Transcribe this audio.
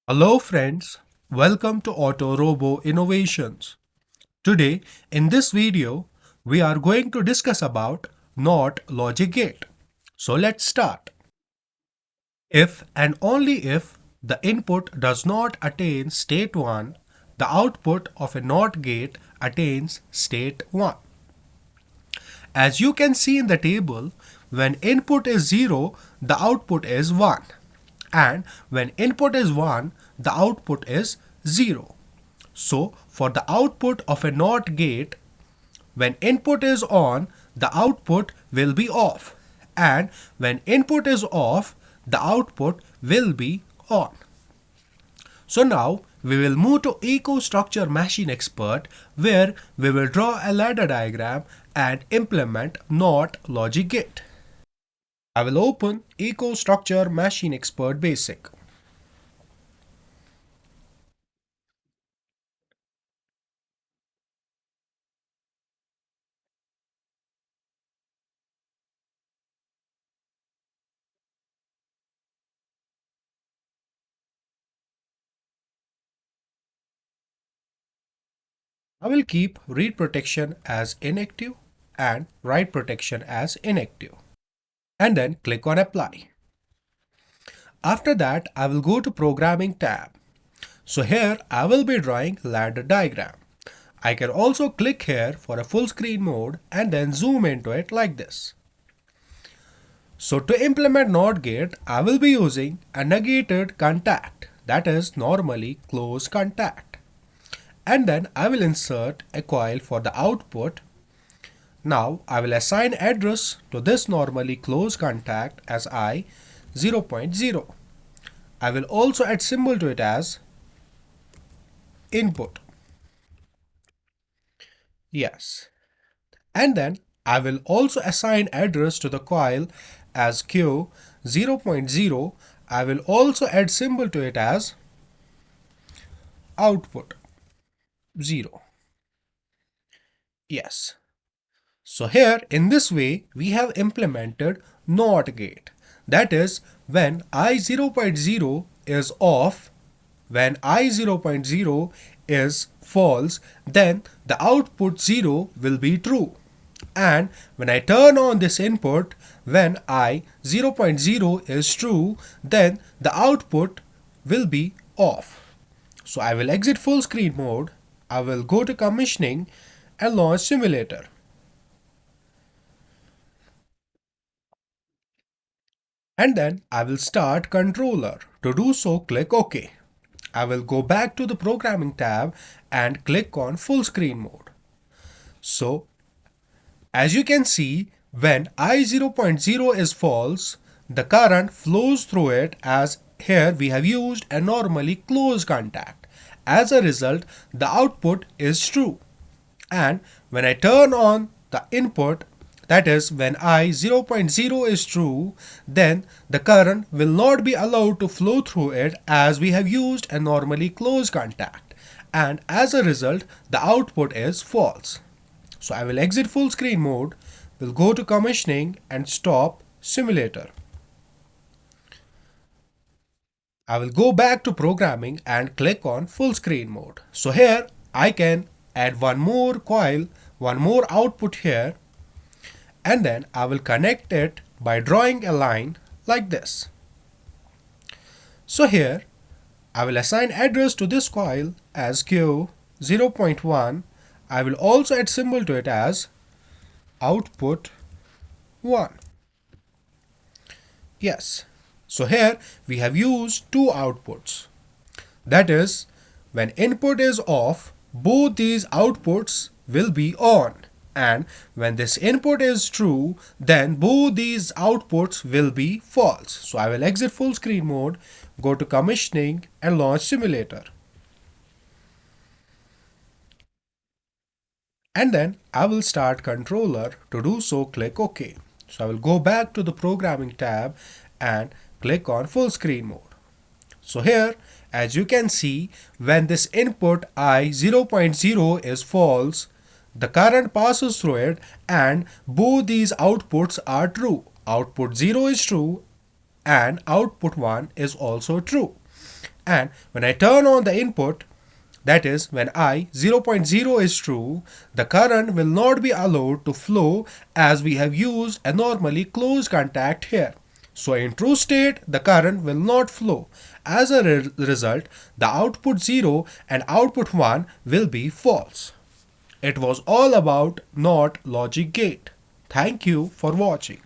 Hello friends, welcome to Auto Robo Innovations. Today in this video we are going to discuss about NOT logic gate. So let's start. If and only if the input does not attain state 1, the output of a NOT gate attains state 1. As you can see in the table, when input is 0, the output is 1. And when input is 1, the output is 0. So, for the output of a NOT gate, when input is on, the output will be off. And when input is off, the output will be on. So now we will move to Eco Structure Machine Expert, where we will draw a ladder diagram and implement NOT logic gate. I will open Eco Structure Machine Expert Basic. I will keep read protection as inactive and write protection as inactive, and then click on apply. After that, I will go to Programming tab. So here I will be drawing ladder diagram. I can also click here for a full screen mode and then zoom into it like this. So to implement NOT gate, I will be using a negated contact, that is normally closed contact. And then I will insert a coil for the output. Now I will assign address to this normally closed contact as I 0.0. I will also add symbol to it as input. Yes. And then I will also assign address to the coil as Q 0.0. I will also add symbol to it as output 0. Yes. So here in this way we have implemented NOT gate. That is, when I 0.0 is off, when I 0.0 is false, then the output 0 will be true. And when I turn on this input, when I 0.0 is true, then the output will be off. So I will exit full screen mode. I will go to commissioning and launch simulator. And then I will start controller. To do so, click OK. I will go back to the programming tab and click on full screen mode. So as you can see, when I 0.0 is false, the current flows through it, as here we have used a normally closed contact. As a result, the output is true. And when I turn on the input, that is when I 0.0 is true, then the current will not be allowed to flow through it, as we have used a normally closed contact. And as a result, the output is false. So I will exit full screen mode, will go to commissioning and stop simulator. I will go back to programming and click on full screen mode. So here I can add one more coil, one more output here, and then I will connect it by drawing a line like this. So here I will assign address to this coil as Q 0.1. I will also add symbol to it as output 1. Yes. So here we have used two outputs. That is, when input is off, both these outputs will be on. And when this input is true, then both these outputs will be false. So I will exit full screen mode, go to commissioning and launch simulator. And then I will start controller. To do so, click OK. So I will go back to the programming tab and click on full screen mode. So here, as you can see, when this input I 0.0 is false, the current passes through it and both these outputs are true. Output 0 is true and output 1 is also true. And when I turn on the input, that is, when I 0.0 is true, the current will not be allowed to flow as we have used a normally closed contact here. So in true state, the current will not flow. As a result, the output 0 and output 1 will be false. It was all about NOT logic gate. Thank you for watching.